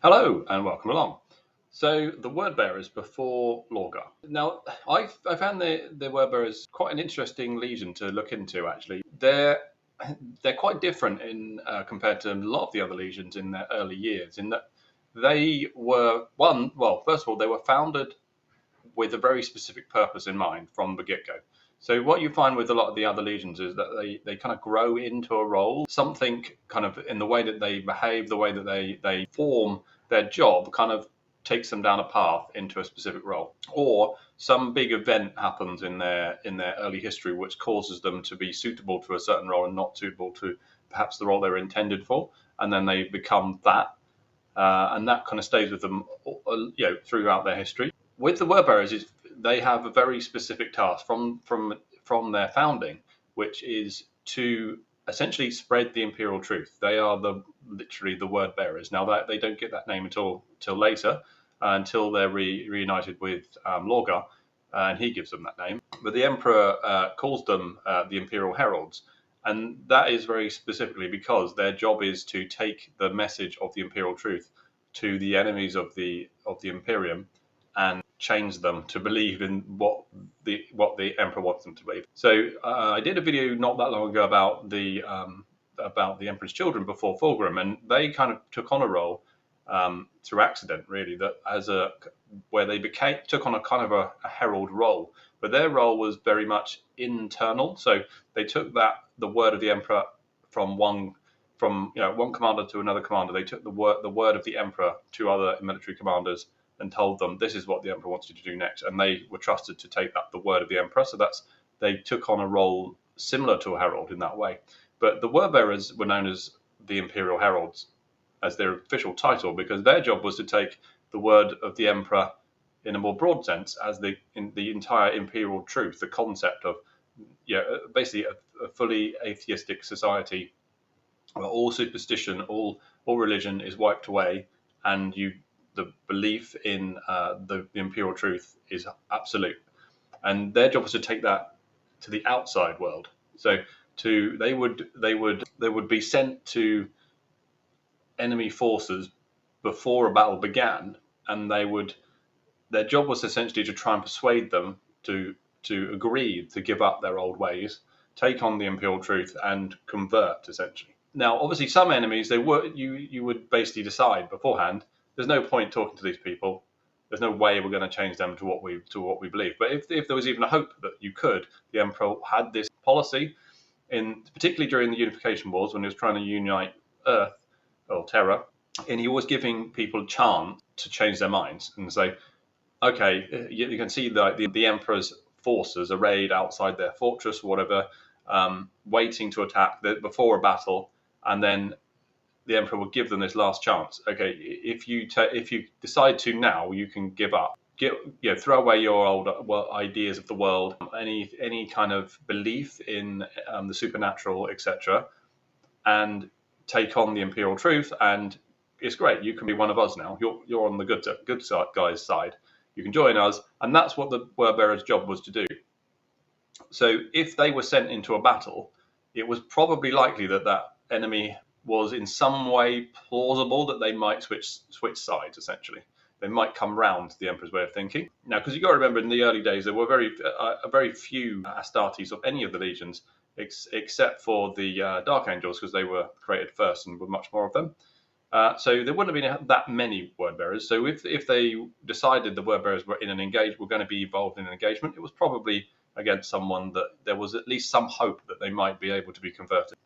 Hello and welcome along. So the word bearers before Lorgar. Now I found the word bearers quite an interesting legion to look into. Actually, they're quite different in compared to a lot of the other legions in their early years. In that they were well, first of all, they were founded with a very specific purpose in mind from the get go. So what you find with a lot of the other legions is that they kind of grow into a role, something kind of in the way that they behave, the way that they form their job kind of takes them down a path into a specific role. Or some big event happens in their early history which causes them to be suitable to a certain role and not suitable to perhaps the role they were intended for, and then they become that. And that kind of stays with them, throughout their history. With the word bearers, is they have a very specific task from their founding, which is to essentially spread the imperial truth. They are literally the word bearers. Now that they don't get that name until later, until they're reunited with Lorgar, and he gives them that name. But the emperor calls them the Imperial Heralds, and that is very specifically because their job is to take the message of the imperial truth to the enemies of the Imperium and change them to believe in what the emperor wants them to believe. So I did a video not that long ago about the emperor's children before Fulgrim, and they kind of took on a role through accident, really, that as a where they took on a kind of a herald role, but their role was very much internal. So they took the word of the emperor from one commander to another commander. They took the word of the emperor to other military commanders and told them this is what the emperor wants you to do next, and they were trusted to take the word of the emperor. So they took on a role similar to a herald in that way. But the word bearers were known as the Imperial Heralds as their official title because their job was to take the word of the emperor in a more broad sense as in the entire imperial truth, the concept of basically a fully atheistic society where all superstition, all religion is wiped away, and the belief in the imperial truth is absolute. And their job was to take that to the outside world. So they would be sent to enemy forces before a battle began, and their job was essentially to try and persuade them to agree to give up their old ways, take on the imperial truth, and convert essentially. Now, obviously, some enemies you would basically decide beforehand. There's no point talking to these people. There's no way we're going to change them to what we believe. But if there was even a hope that you could, the emperor had this policy, particularly during the unification wars when he was trying to unite Earth or Terra, and he was giving people a chance to change their minds and say, okay, you can see the emperor's forces arrayed outside their fortress or whatever, waiting to attack before a battle, and then the emperor will give them this last chance. Okay, if you decide to now, you can give up. Throw away your old ideas of the world, any kind of belief in the supernatural, etc., and take on the imperial truth. And it's great. You can be one of us now. You're on the good guys' side. You can join us, and that's what the word bearer's job was to do. So if they were sent into a battle, it was probably likely that enemy was in some way plausible that they might switch sides. Essentially, they might come round to the emperor's way of thinking. Now, because you've got to remember, in the early days, there were very few Astartes of any of the legions, except for the Dark Angels, because they were created first and were much more of them. So there wouldn't have been that many word bearers. So if they decided the word bearers were going to be involved in an engagement, it was probably against someone that there was at least some hope that they might be able to be converted.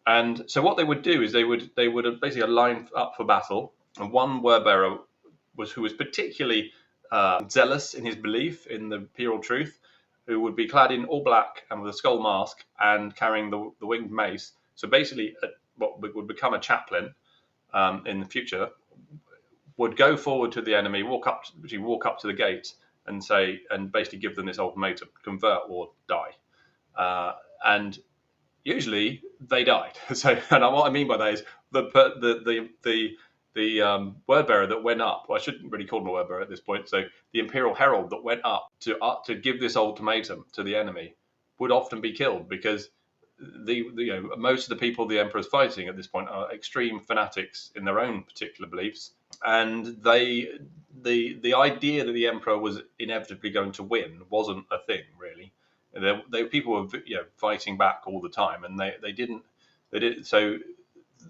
And so what they would do is they would basically line up for battle, and one word bearer who was particularly zealous in his belief in the imperial truth, who would be clad in all black and with a skull mask and carrying the winged mace. So basically, what would become a chaplain in the future, would go forward to the enemy, walk up to the gate, and basically give them this ultimatum: convert or die. And usually they died. So, and what I mean by that is the word bearer that went up. Well, I shouldn't really call him a word bearer at this point. So the Imperial Herald that went up to give this ultimatum to the enemy would often be killed because most of the people the emperor's fighting at this point are extreme fanatics in their own particular beliefs, and the idea that the emperor was inevitably going to win wasn't a thing really. People were fighting back all the time, and they didn't they did so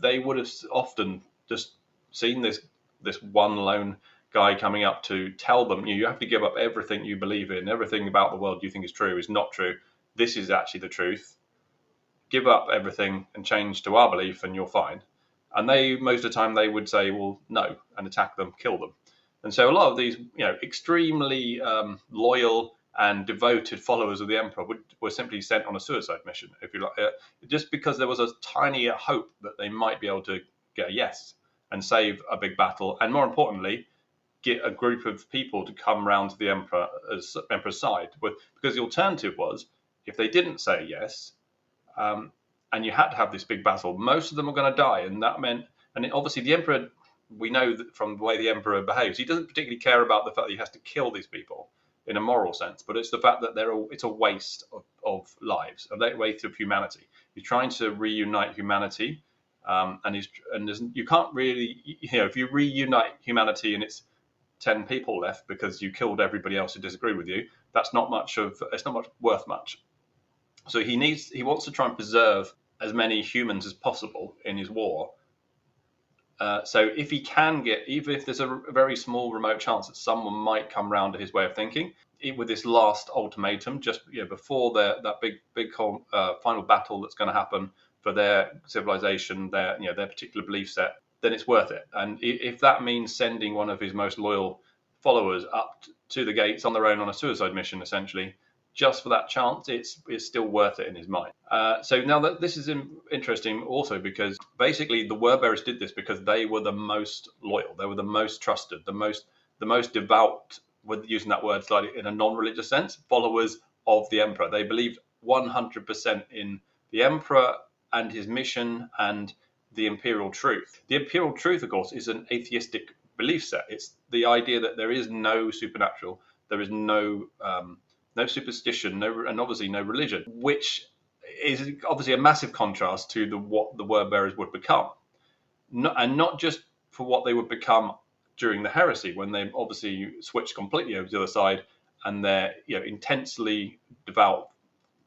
they would have often just seen this one lone guy coming up to tell them, you have to give up everything you believe in, everything about the world you think is true is not true. This is actually the truth. Give up everything and change to our belief, and you're fine. And they, most of the time, they would say, well, no, and attack them, kill them. And so a lot of these, extremely loyal and devoted followers of the emperor were simply sent on a suicide mission, if you like, just because there was a tiny hope that they might be able to get a yes and save a big battle, and more importantly, get a group of people to come round to the emperor's side. Because the alternative was, if they didn't say yes, and you had to have this big battle, most of them were going to die, and that meant, obviously the emperor, we know that from the way the emperor behaves, he doesn't particularly care about the fact that he has to kill these people in a moral sense, but it's the fact that it's a waste of lives, a waste of humanity. He's trying to reunite humanity, you can't really, if you reunite humanity and it's 10 people left because you killed everybody else who disagreed with you, it's not worth much. So he wants to try and preserve as many humans as possible in his war. So if he can even if there's a very small remote chance that someone might come round to his way of thinking, with this last ultimatum, just before that big final battle that's going to happen for their civilization, their particular belief set, then it's worth it. And if that means sending one of his most loyal followers up to the gates on their own on a suicide mission, essentially, just for that chance, it's still worth it in his mind. So now this is interesting also because basically the word bearers did this because they were the most loyal, they were the most trusted, the most devout, with using that word slightly in a non-religious sense, followers of the emperor. They believed 100% in the emperor and his mission and the imperial truth. The imperial truth, of course, is an atheistic belief set. It's the idea that there is no supernatural, there is no superstition, and obviously no religion, which is obviously a massive contrast to what the word bearers would become, and not just for what they would become during the heresy, when they obviously switched completely over to the other side, and they're intensely devout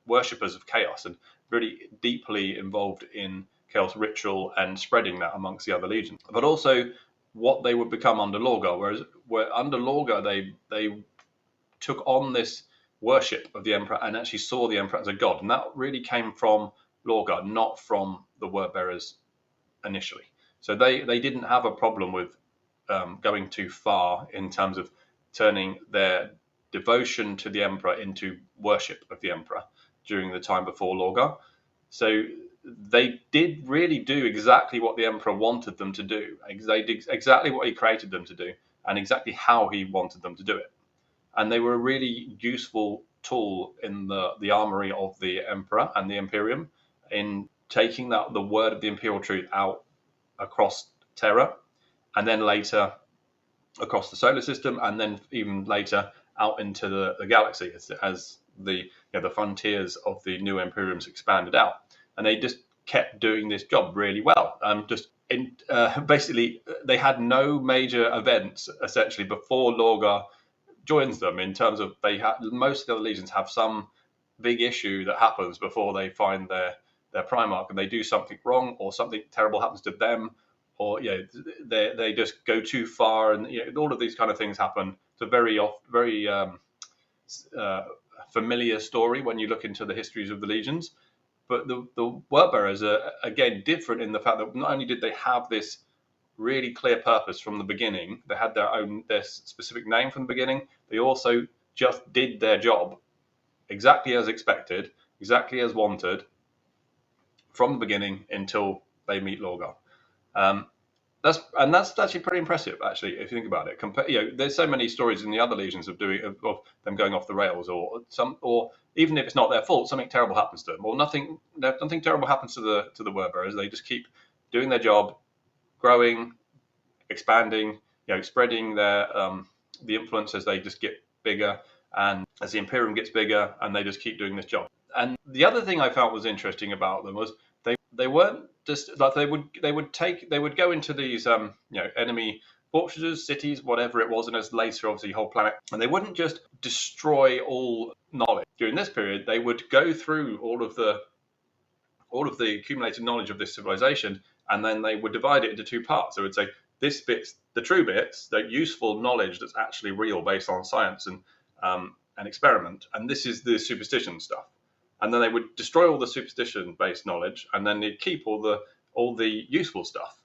worshippers of chaos and really deeply involved in chaos ritual and spreading that amongst the other legions, but also what they would become under Lorgar. Where under Lorgar they took on this worship of the emperor and actually saw the emperor as a god, and that really came from Lorgar, not from the word bearers initially. So they didn't have a problem with going too far in terms of turning their devotion to the emperor into worship of the emperor during the time before Lorgar. So they did really do exactly what the emperor wanted them to do. They did exactly what he created them to do, and exactly how he wanted them to do it. And they were a really useful tool in the armory of the emperor and the Imperium in taking the word of the imperial truth out across Terra, and then later across the solar system, and then even later out into the galaxy as the frontiers of the new Imperiums expanded out. And they just kept doing this job really well. Basically, they had no major events essentially before Lorgar joins them, in terms of most of the other legions have some big issue that happens before they find their Primarch, and they do something wrong, or something terrible happens to them, or they just go too far, and all of these kind of things happen. It's a very familiar story when you look into the histories of the legions. But the word bearers are again different in the fact that not only did they have this really clear purpose from the beginning, they had their specific name from the beginning, they also just did their job exactly as expected, exactly as wanted from the beginning until they meet Lorgar. That's actually pretty impressive, actually, if you think about it. There's so many stories in the other legions of them going off the rails, or even if it's not their fault, something terrible happens to them, or nothing terrible happens to the word bearers. They just keep doing their job, growing, expanding, spreading the influence as they just get bigger, and as the Imperium gets bigger, and they just keep doing this job. And the other thing I felt was interesting about them was they weren't just like they would go into these enemy fortresses, cities, whatever it was, and as later, obviously, whole planet. And they wouldn't just destroy all knowledge. During this period, they would go through all of the accumulated knowledge of this civilization, and then they would divide it into two parts. They would say this bit's the true bits, the useful knowledge that's actually real based on science and experiment, and this is the superstition stuff. And then they would destroy all the superstition-based knowledge, and then they'd keep all the useful stuff.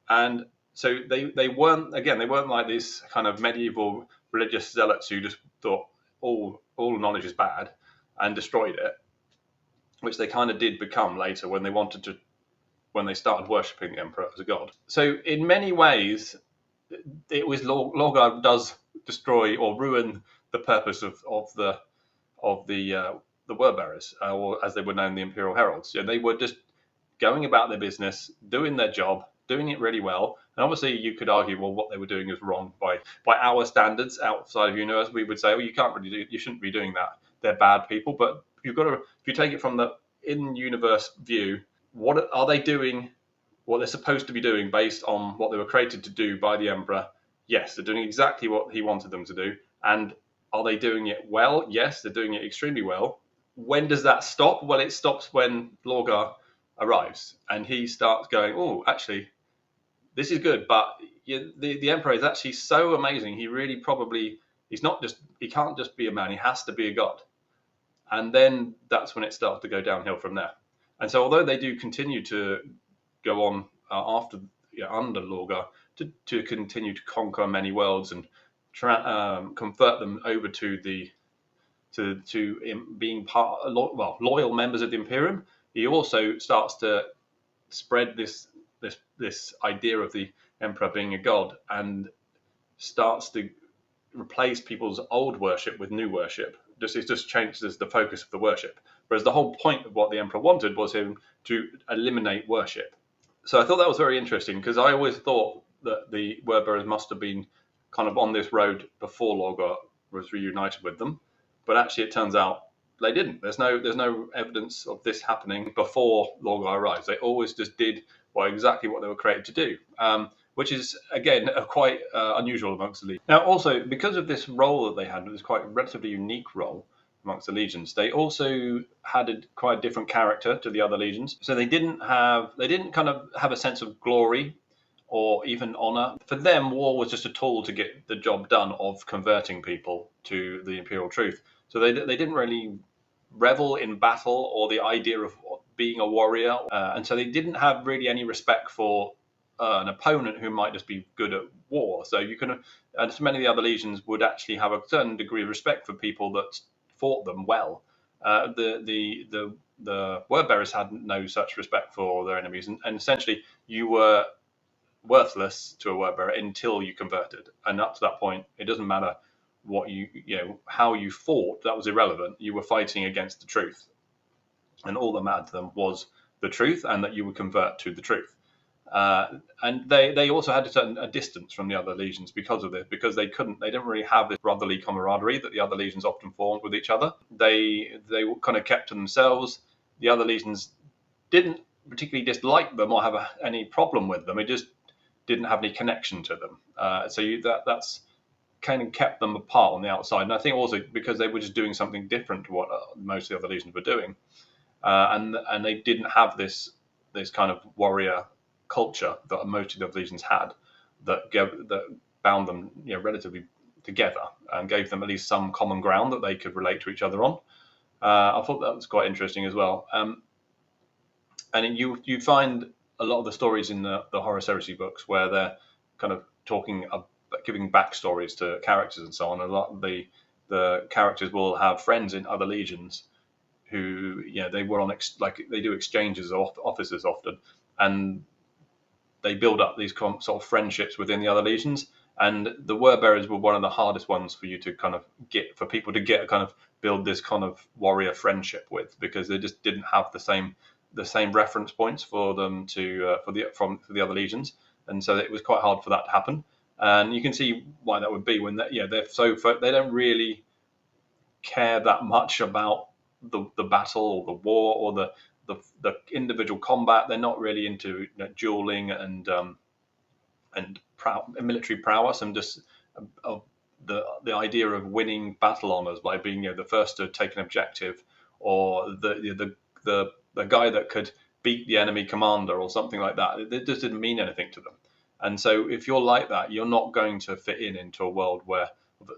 And so they weren't like these kind of medieval religious zealots who just thought all knowledge is bad and destroyed it, which they kind of did become later when they started worshipping the emperor as a god. So in many ways, it was Lorgar does destroy or ruin the purpose of the word bearers, or as they were known, the Imperial Heralds. They were just going about their business, doing their job, doing it really well. And obviously, you could argue, well, what they were doing is wrong by our standards outside of universe. We would say, well, you shouldn't be doing that. They're bad people. But if you take it from the in-universe view, what are they doing? What they're supposed to be doing based on what they were created to do by the Emperor? Yes, they're doing exactly what he wanted them to do. And are they doing it well? Yes, they're doing it extremely well. When does that stop? Well, it stops when Lorgar arrives and he starts going, oh, actually, this is good, but the Emperor is actually so amazing. He can't just be a man. He has to be a god. And then that's when it starts to go downhill from there. And so, although they do continue to go on under Lorgar to continue to conquer many worlds and convert them over to being loyal members of the Imperium, he also starts to spread this idea of the Emperor being a god and starts to replace people's old worship with new worship. It just changes the focus of the worship. Whereas the whole point of what the Emperor wanted was him to eliminate worship. So I thought that was very interesting, because I always thought that the word-bearers must have been kind of on this road before Lorgar was reunited with them. But actually, it turns out they didn't. There's no evidence of this happening before Lorgar arrives. They always just did exactly what they were created to do, which is, again, quite unusual amongst the legions. Now, also, because of this role that they had, this quite relatively unique role amongst the legions, they also had quite a different character to the other legions. So they didn't kind of have a sense of glory or even honor. For them, war was just a tool to get the job done of converting people to the imperial truth. So they didn't really revel in battle or the idea of being a warrior, and so they didn't have really any respect for an opponent who might just be good at war. So so many of the other legions would actually have a certain degree of respect for people that fought them well. The word bearers had no such respect for their enemies, and essentially you were worthless to a word bearer until you converted. And up to that point, it doesn't matter what how you fought. That was irrelevant. You were fighting against the truth, and all that mattered to them was the truth, and that you would convert to the truth. And they also had a distance from the other legions because of this, because they didn't really have this brotherly camaraderie that the other legions often formed with each other. They kind of kept to themselves. The other legions didn't particularly dislike them or have any problem with them. It just didn't have any connection to them. That's kind of kept them apart on the outside. And I think also because they were just doing something different to what most of the other legions were doing, and they didn't have this kind of warrior culture that most of the other legions had, that bound them relatively together and gave them at least some common ground that they could relate to each other on. I thought that was quite interesting as well. And you find a lot of the stories in the Horus Heresy books where they're kind of giving backstories to characters and so on. A lot of the characters will have friends in other legions who they were on they do exchanges of officers often, and they build up these sort of friendships within the other legions. And the word bearers were one of the hardest ones for you to kind of for people to build this kind of warrior friendship with, because they just didn't have the same reference points for them for the other legions, and so it was quite hard for that to happen. And you can see why that would be when they don't really care that much about the battle or the war or the individual combat. They're not really into dueling and military prowess, and just of the idea of winning battle honors by being the first to take an objective, or the guy that could beat the enemy commander or something like that. It just didn't mean anything to them. And so if you're like that, you're not going to fit into a world where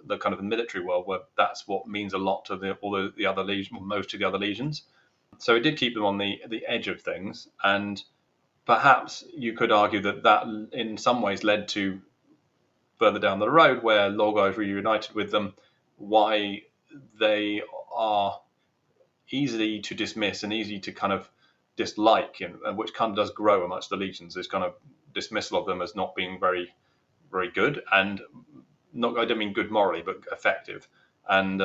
the kind of military world where that's what means a lot to all the other legions, most of the other legions. So it did keep them on the edge of things, and perhaps you could argue that in some ways led to further down the road where Lorgar is reunited with them, why they are easy to dismiss and easy to kind of dislike, and which kind of does grow amongst the legions, this kind of dismissal of them as not being very, very good, and not, I don't mean good morally, but effective, and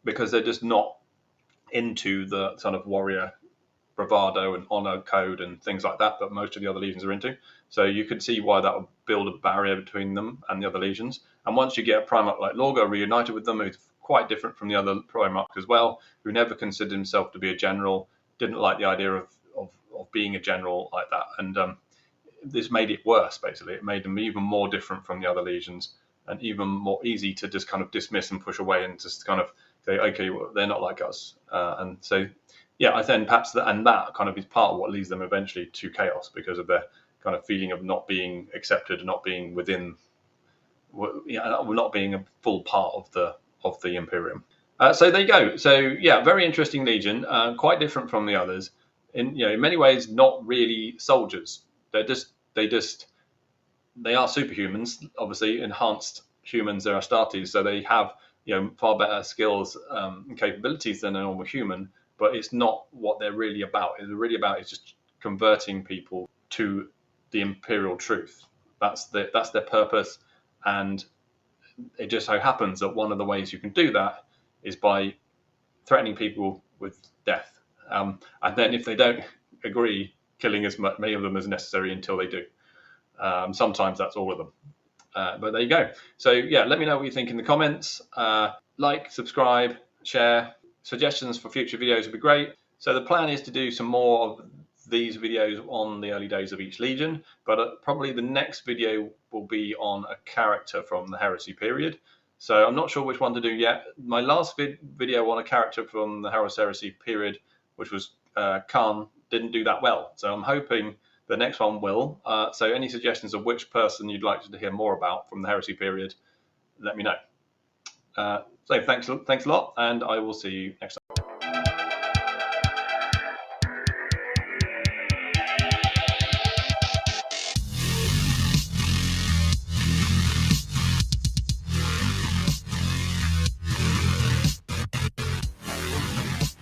because they're just not into the sort of warrior bravado and honor code and things like that most of the other legions are into. So you could see why that would build a barrier between them and the other legions. And once you get a Primarch like Lorgar reunited with them, who's quite different from the other Primarchs as well, who never considered himself to be a general, didn't like the idea of being a general like that. And this made it worse, basically. It made them even more different from the other legions and even more easy to just kind of dismiss and push away and just kind of say, okay, well, they're not like us. And so, yeah, I think perhaps that kind of is part of what leads them eventually to chaos, because of their kind of feeling of not being accepted, not being within, not being a full part of the Imperium. So there you go. So yeah, very interesting legion, quite different from the others. In many ways, not really soldiers. They are superhumans, obviously enhanced humans. They're Astartes, so they have far better skills and capabilities than a normal human. But it's not what they're really about. It's really about is just converting people to the imperial truth. That's their purpose, and it just so happens that one of the ways you can do that is by threatening people with death, and then if they don't agree, killing as many of them as necessary until they do. Sometimes that's all of them. But there you go. So yeah, let me know what you think in the comments. Like, subscribe, share. Suggestions for future videos would be great. So the plan is to do some more of these videos on the early days of each legion, but probably the next video will be on a character from the Heresy period. So I'm not sure which one to do yet. My last video on a character from the Heresy period, which was Khan, didn't do that well. So I'm hoping the next one will. So any suggestions of which person you'd like to hear more about from the Heresy period, let me know. So thanks a lot, and I will see you next time.